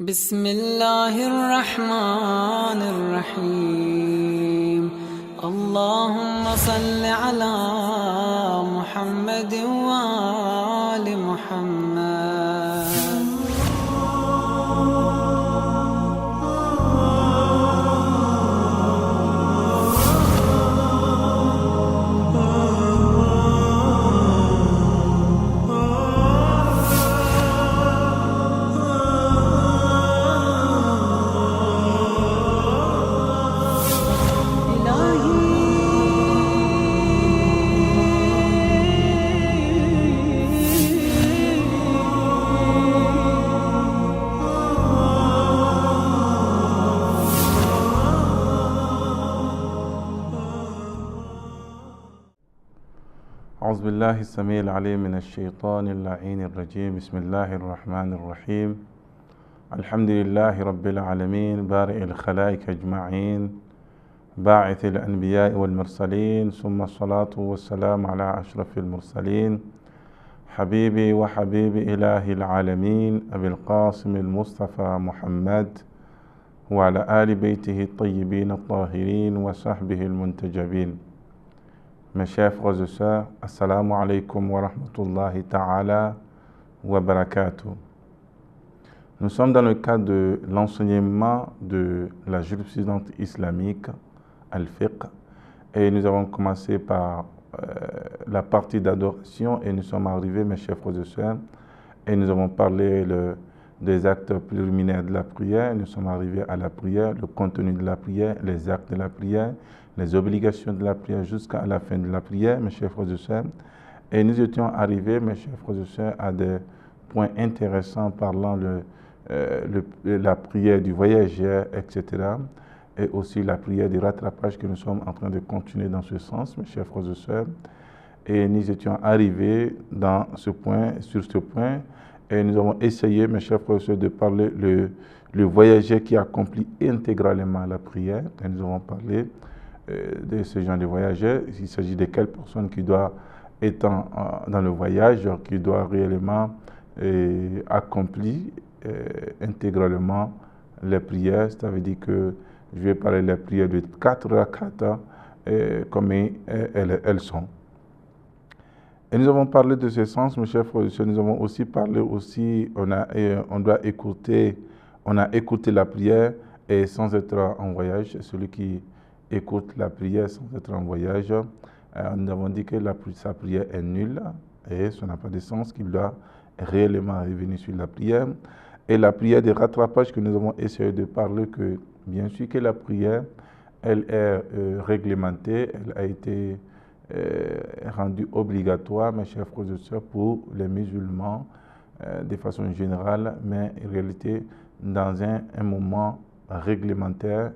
بسم الله الرحمن الرحيم اللهم صل على محمد وآل محمد. أعوذ بالله السميع العليم من الشيطان اللعين الرجيم. بسم الله الرحمن الرحيم. الحمد لله رب العالمين بارئ الخلائق أجمعين باعث الأنبياء والمرسلين، ثم الصلاة والسلام على أشرف المرسلين حبيبي وحبيب إله العالمين أبي القاسم المصطفى محمد وعلى آل بيته الطيبين الطاهرين وصحبه المنتجبين. Mes chers frères et sœurs, assalamu alaikum wa rahmatullahi ta'ala wa barakatuh. Nous sommes dans le cadre de l'enseignement de la jurisprudence islamique, al-fiqh, et nous avons commencé par la partie d'adoration et nous sommes arrivés, mes chers frères et sœurs, et nous avons parlé des actes préliminaires de la prière, nous sommes arrivés à la prière, le contenu de la prière, les actes de la prière, les obligations de la prière jusqu'à la fin de la prière, mes chers frères et sœurs. Et nous étions arrivés, mes chers frères et sœurs, à des points intéressants parlant la prière du voyageur, etc. Et aussi la prière du rattrapage que nous sommes en train de continuer dans ce sens, mes chers frères et sœurs. Et nous étions arrivés sur ce point, et nous avons essayé, mes chers frères et sœurs, de parler le voyageur qui accomplit intégralement la prière. Et nous avons parlé de ce genre de voyageurs. Il s'agit de quelle personne qui doit être dans le voyage, qui doit réellement accomplir intégralement les prières. Ça veut dire que je vais parler des prières de 4 rakats comme elles sont. Et nous avons parlé de ce sens, mes chers frères et sœurs. Nous avons aussi parlé on a écouté la prière et sans être en voyage. Celui qui écoute la prière sans être en voyage, nous avons dit que sa prière est nulle et ça n'a pas de sens, qu'il doit réellement revenir sur la prière. Et la prière de rattrapage que nous avons essayé de parler, que bien sûr que la prière, elle est réglementée, elle a été rendue obligatoire, mes chers frères et sœurs, pour les musulmans de façon générale, mais en réalité dans un moment réglementaire,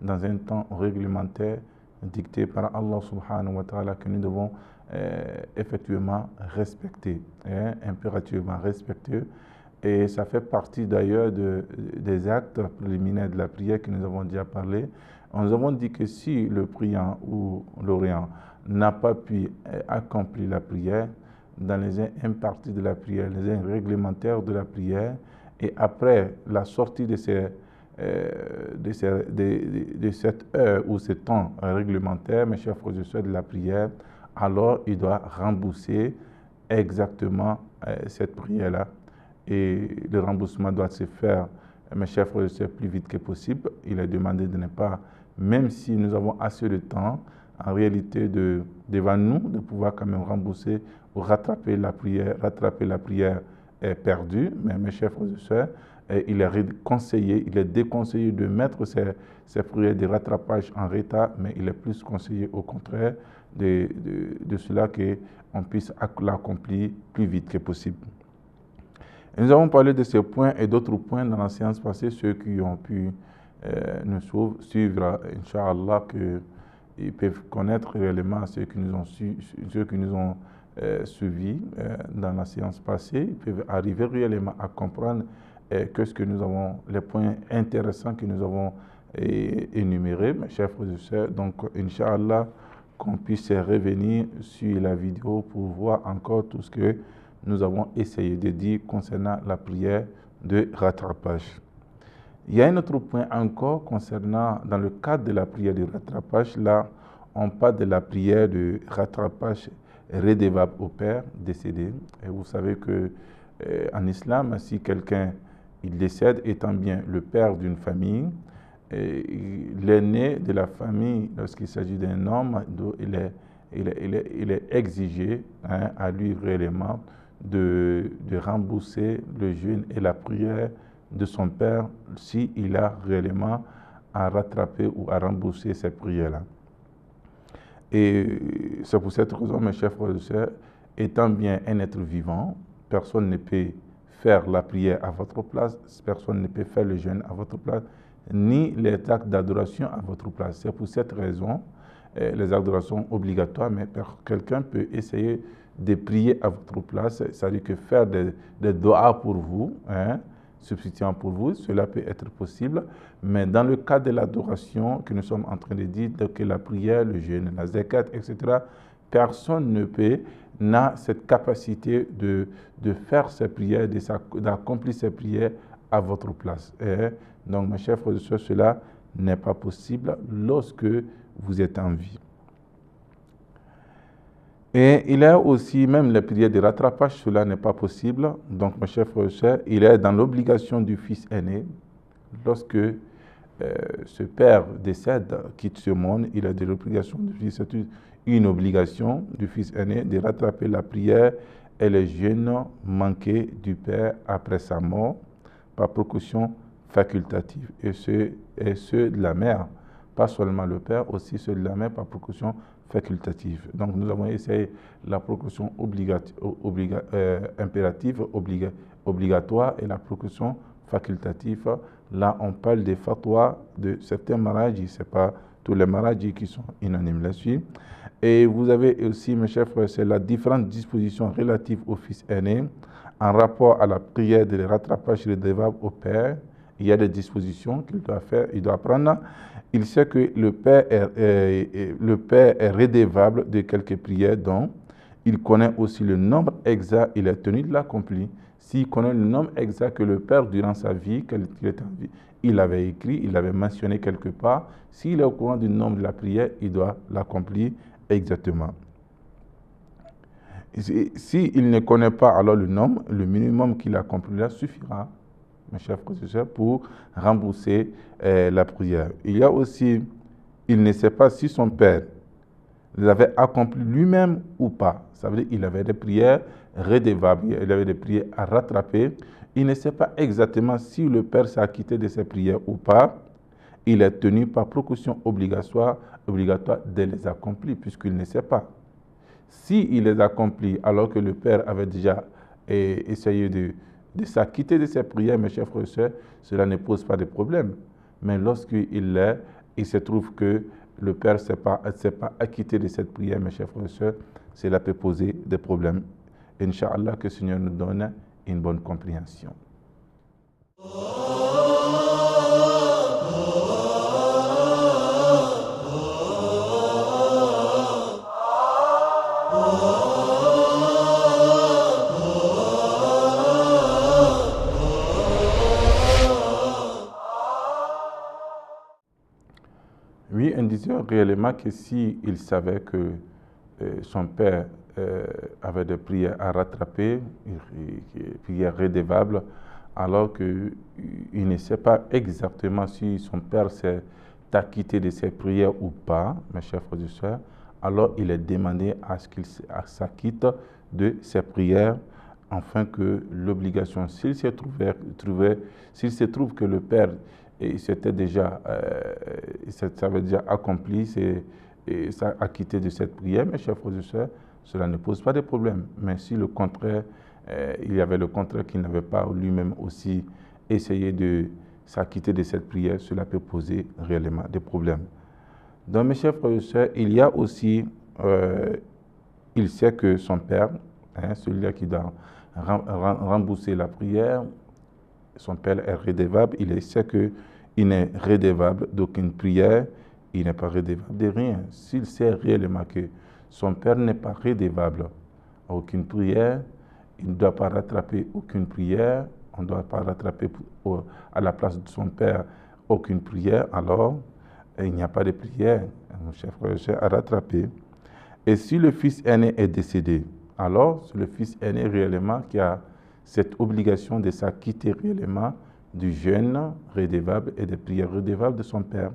dans un temps réglementaire dicté par Allah subhanahu wa ta'ala, que nous devons effectivement respecter, impérativement respecter. Et ça fait partie d'ailleurs des actes préliminaires de la prière que nous avons déjà parlé. Nous avons dit que si le priant ou l'orient n'a pas pu accomplir la prière, dans les imparties de la prière, les réglementaires de la prière, et après la sortie de cette heure ou ce temps réglementaire, mes chers frères et sœurs, de la prière, alors il doit rembourser exactement cette prière-là. Et le remboursement doit se faire, mes chers frères et sœurs, plus vite que possible. Il est demandé de ne pas, même si nous avons assez de temps, en réalité, devant nous, de pouvoir quand même rembourser ou rattraper la prière perdue. Mais mes chers frères et sœurs, il est déconseillé de mettre ces prières de rattrapage en retard, mais il est plus conseillé au contraire de cela qu'on puisse l'accomplir plus vite que possible. Et nous avons parlé de ces points et d'autres points dans la séance passée. Ceux qui ont pu nous suivre, Inch'Allah, qu'ils peuvent connaître réellement ceux qui nous ont suivis dans la séance passée. Ils peuvent arriver réellement à comprendre les points intéressants que nous avons énumérés, mes chers frères et sœurs. Donc, Inch'Allah, qu'on puisse revenir sur la vidéo pour voir encore tout ce que nous avons essayé de dire concernant la prière de rattrapage. Il y a un autre point encore concernant, dans le cadre de la prière de rattrapage, là, on parle de la prière de rattrapage rédévable au père décédé. Et vous savez que en islam, si quelqu'un il décède étant bien le père d'une famille, l'aîné de la famille, lorsqu'il s'agit d'un homme, il est exigé à lui réellement de rembourser le jeûne et la prière de son père s'il a réellement à rattraper ou à rembourser ces prières-là. Et c'est pour cette raison, mes chers frères et sœurs, étant bien un être vivant, personne ne peut faire la prière à votre place, personne ne peut faire le jeûne à votre place, ni les actes d'adoration à votre place. C'est pour cette raison, les adorations obligatoires, mais quelqu'un peut essayer de prier à votre place, c'est-à-dire que faire des doigts pour vous, substituant pour vous, cela peut être possible, mais dans le cas de l'adoration que nous sommes en train de dire, que la prière, le jeûne, la zakat, etc., personne n'a cette capacité de faire ces prières, d'accomplir ces prières à votre place. Donc, mes chers frères et sœurs, cela n'est pas possible lorsque vous êtes en vie. Et il y a aussi même les prières de rattrapage, cela n'est pas possible. Donc, mes chers frères et sœurs, il est dans l'obligation du fils aîné. Lorsque ce père décède, quitte ce monde, il a de l'obligation du fils. C'est une obligation du fils aîné de rattraper la prière et les jeûnes manqués du père après sa mort par précaution facultative. Et ceux de la mère, pas seulement le père, aussi ceux de la mère par précaution facultative. Donc nous avons essayé la précaution impérative, obligatoire et la précaution facultative. Là, on parle des fatwas de certains mariages, ce n'est pas tous les mariages qui sont unanimes là-dessus. Et vous avez aussi, mes chers frères, c'est la différentes dispositions relatives au fils aîné en rapport à la prière de rattrapage redevable au père. Il y a des dispositions qu'il doit faire, il doit prendre. Il sait que le père est redevable de quelques prières dont il connaît aussi le nombre exact, il est tenu de l'accomplir. S'il connaît le nombre exact que le père, durant sa vie, qu'il était en vie, il avait écrit, il avait mentionné quelque part, s'il est au courant du nombre de la prière, il doit l'accomplir exactement. S'il ne connaît pas alors le nombre, le minimum qu'il accomplira suffira, mes chers frères et sœurs, pour rembourser la prière. Il y a aussi, il ne sait pas si son père les avait accomplis lui-même ou pas. Ça veut dire qu'il avait des prières redevables, il avait des prières à rattraper. Il ne sait pas exactement si le père s'est acquitté de ses prières ou pas. Il est tenu par précaution obligatoire de les accomplir, puisqu'il ne sait pas. S'il les accomplit alors que le père avait déjà essayé de s'acquitter de ses prières, mes chers frères et sœurs, cela ne pose pas de problème. Mais lorsqu'il se trouve que le père ne s'est pas acquitté de cette prière, mes chers frères et sœurs, cela peut poser des problèmes. Inch'Allah, que le Seigneur nous donne une bonne compréhension. Oui, on disait réellement que s'il savait que son père avait des prières à rattraper, des prières redevables, alors qu'il ne sait pas exactement si son père s'est acquitté de ses prières ou pas, mes chers frères et sœurs, alors il est demandé à ce qu'il s'acquitte de ses prières, afin que l'obligation, s'il se trouve que le père s'était déjà, ça avait déjà accompli, s'est acquitté de cette prière, mes chers frères et sœurs, cela ne pose pas de problème. Mais si le contraire, il y avait le contraire qui n'avait pas lui-même aussi essayé de s'acquitter de cette prière, cela peut poser réellement des problèmes. Donc, mes chers frères et sœurs, il y a aussi, il sait que son père, celui-là qui doit rembourser la prière, son père est redevable, il sait qu'il n'est redevable d'aucune prière, il n'est pas redevable de rien. S'il sait réellement que son père n'est pas redevable à aucune prière, il ne doit pas rattraper aucune prière, on ne doit pas rattraper à la place de son père aucune prière, alors il n'y a pas de prière, mon cher frère et soeur, à rattraper. Et si le fils aîné est décédé, alors c'est le fils aîné réellement qui a cette obligation de s'acquitter réellement du jeûne redevable et des prières redevables de son père.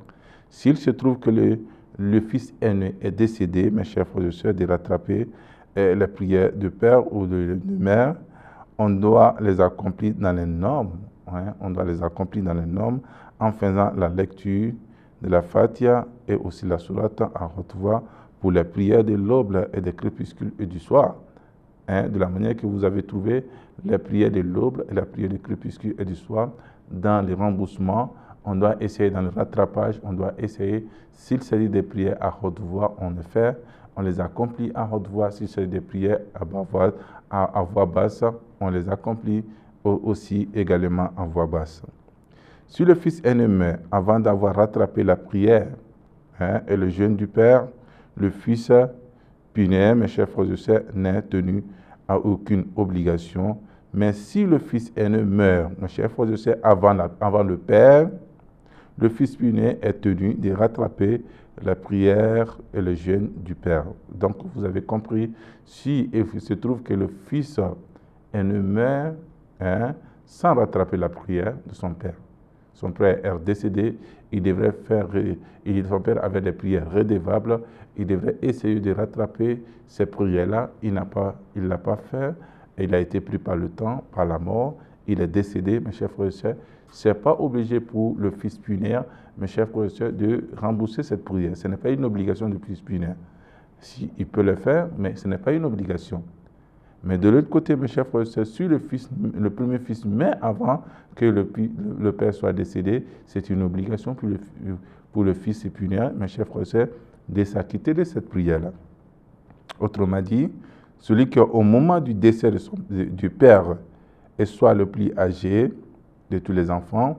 S'il se trouve que le fils aîné est décédé, mes chers frères et sœurs, de rattraper les prières de père ou de mère, on doit les accomplir dans les normes. On doit les accomplir dans les normes en faisant la lecture de la Fatiha et aussi la sourate à haute voix pour les prières de l'aube et des crépuscules et du soir. De la manière que vous avez trouvé les prières de l'aube et la prière du crépuscule et du soir dans les remboursements, on doit essayer dans le rattrapage, on doit essayer, s'il s'agit des prières à haute voix, on le fait, on les accomplit à haute voix. S'il s'agit des prières à voix basse, on les accomplit aussi également en voix basse. Si le fils aîné meurt avant d'avoir rattrapé la prière et le jeûne du père, le fils puné, mes chers frères et sœurs, n'est tenu à aucune obligation. Mais si le fils aîné meurt, mes chers frères et sœurs, avant le père, le fils puné est tenu de rattraper la prière et le jeûne du père. Donc, vous avez compris, si il se trouve que le fils aîné meurt sans rattraper la prière de son père, son père est décédé, son père avait des prières redevables, il devrait essayer de rattraper ces prières-là. Il ne l'a pas fait, il a été pris par le temps, par la mort, il est décédé, mes chers frères et sœurs. Ce n'est pas obligé pour le fils puné, mes chers frères et sœurs, de rembourser cette prière. Ce n'est pas une obligation du fils puné. Si, il peut le faire, mais ce n'est pas une obligation. Mais de l'autre côté, mes chers frères et sœurs, si le premier fils meurt avant que le père soit décédé, c'est une obligation pour le fils puné, mes chers frères et sœurs, de s'acquitter de cette prière-là. Autrement dit, celui qui au moment du décès du père est soit le plus âgé de tous les enfants,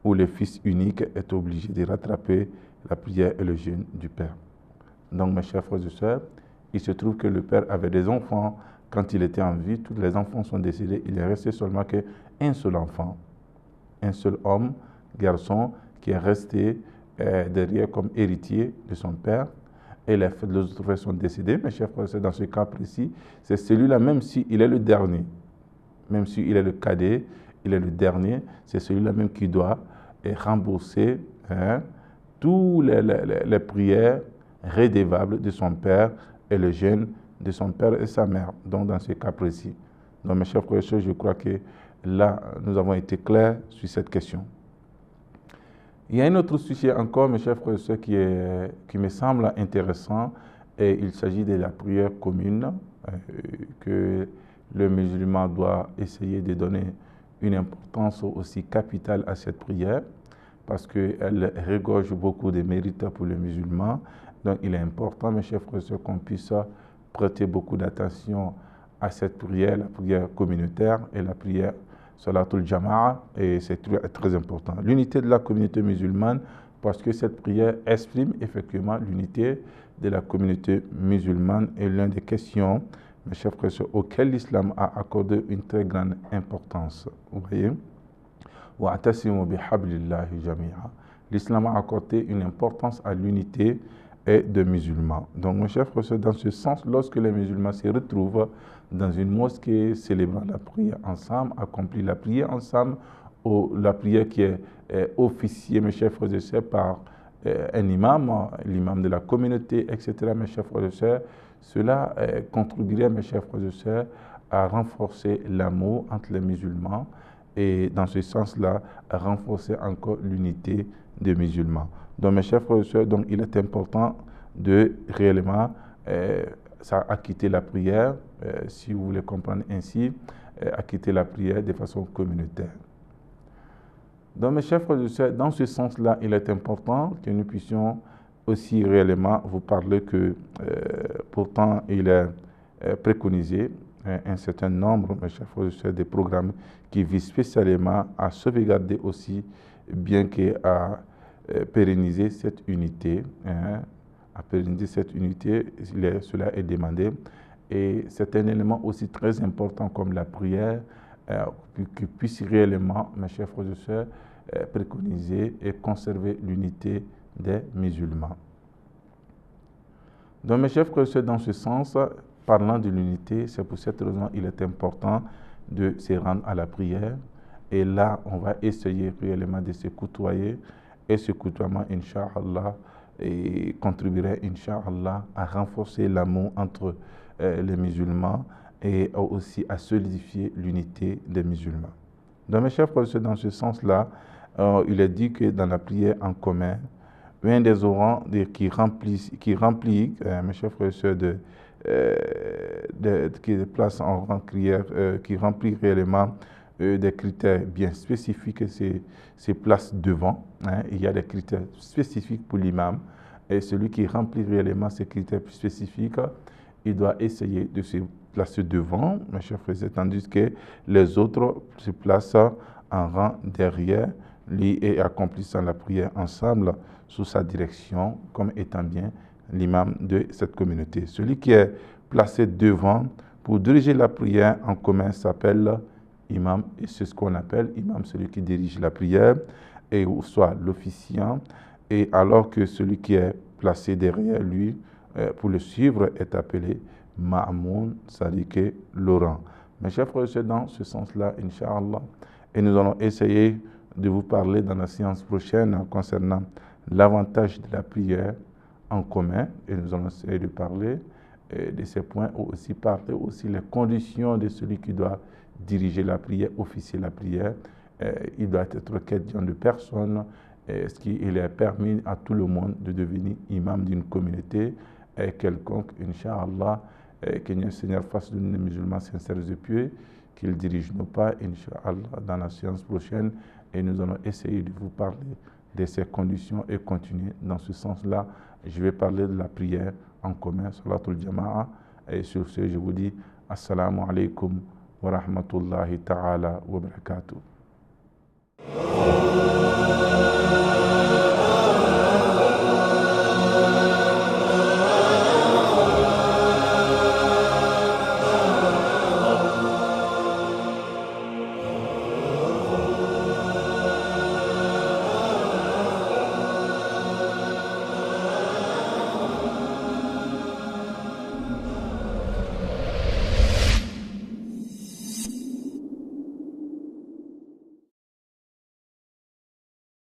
ou le fils unique est obligé de rattraper la prière et le jeûne du père. Donc, mes chers frères et sœurs, il se trouve que le père avait des enfants. Quand il était en vie, tous les enfants sont décédés. Il est resté seulement qu'un seul enfant, un seul homme, garçon, qui est resté derrière comme héritier de son père. Et les autres frères sont décédés. Mes chers frères et sœurs, dans ce cas précis, c'est celui-là, même s'il est le dernier, même s'il est le cadet, il est le dernier, c'est celui-là même qui doit rembourser toutes les prières redevables de son père et le jeûne de son père et sa mère, donc dans ce cas précis. Donc mes chers frères et sœurs, je crois que là, nous avons été clairs sur cette question. Il y a un autre sujet encore, mes chers frères et sœurs, qui me semble intéressant, et il s'agit de la prière commune, que le musulman doit essayer de donner une importance aussi capitale à cette prière, parce qu'elle regorge beaucoup de mérites pour le musulman. Donc il est important, mes chers frères et sœurs, qu'on puisse prêter beaucoup d'attention à cette prière, la prière communautaire et la prière Salatul Jama'a, et c'est très important. L'unité de la communauté musulmane, parce que cette prière exprime effectivement l'unité de la communauté musulmane, et l'une des questions, mes chers frères et sœurs, auxquelles l'islam a accordé une très grande importance. Vous voyez, wa'tasimu bihablillahi jami'a. L'islam a accordé une importance à l'unité des musulmans. Donc, mes chers frères et sœurs, dans ce sens, lorsque les musulmans se retrouvent dans une mosquée, célébrant la prière ensemble, accomplir la prière ensemble, ou la prière qui est officiée, mes chers frères et sœurs, par un imam, l'imam de la communauté, etc., mes chers frères et sœurs, cela contribuerait, mes chers frères et sœurs, à renforcer l'amour entre les musulmans, et dans ce sens-là, à renforcer encore l'unité des musulmans. Donc, mes chers frères et sœurs, donc, il est important de réellement acquitter la prière, si vous voulez comprendre ainsi, acquitter la prière de façon communautaire. Donc, mes chers frères et sœurs, dans ce sens-là, il est important que nous puissions aussi réellement vous parler que pourtant il est préconisé un certain nombre, mes chers frères et sœurs, des programmes qui visent spécialement à sauvegarder aussi, bien qu'à pérenniser cette unité, à pérenniser cette unité, cela est demandé. Et c'est un élément aussi très important comme la prière qui puisse réellement, mes chers frères et sœurs, préconiser et conserver l'unité des musulmans. Donc, mes chers frères et sœurs, dans ce sens, parlant de l'unité, c'est pour cette raison qu'il est important de se rendre à la prière. Et là, on va essayer réellement de se côtoyer. Et ce côtoiement, Inch'Allah, contribuerait, Inch'Allah, à renforcer l'amour entre les musulmans et aussi à solidifier l'unité des musulmans. Donc, mes chers frères et sœurs, dans ce sens-là, il est dit que dans la prière en commun, un des orants qui remplit, mes chers frères et sœurs, qui place en rang prière, qui remplit réellement des critères bien spécifiques, c'est place devant. Il y a des critères spécifiques pour l'imam. Et celui qui remplit réellement ces critères spécifiques, il doit essayer de se placer devant, mes chers frères et sœurs, tandis que les autres se placent en rang derrière lui et accomplissant la prière ensemble sous sa direction, comme étant bien l'imam de cette communauté. Celui qui est placé devant pour diriger la prière en commun s'appelle imam, et c'est ce qu'on appelle imam, celui qui dirige la prière, et soit l'officiant, et alors que celui qui est placé derrière lui pour le suivre est appelé ma'moun, c'est-à-dire que l'orant. Mes chers frères et sœurs, dans ce sens-là, Inch'Allah, et nous allons essayer de vous parler dans la séance prochaine concernant l'avantage de la prière en commun, et nous allons essayer de parler de ces points, aussi parler aussi les conditions de celui qui doit diriger la prière, officier la prière. Il doit être question de personnes, ce qu'il est permis à tout le monde de devenir imam d'une communauté quelconque, Inch'Allah, que le Seigneur fasse de nous musulmans sincères et pieux, qu'il dirige nos pas, Inch'Allah, dans la séance prochaine, et nous allons essayer de vous parler de ces conditions et continuer dans ce sens-là. Je vais parler de la prière en commun, Salatul Jama'a, et sur ce, je vous dis Assalamu alaikum wa rahmatullahi ta'ala wa barakatuh.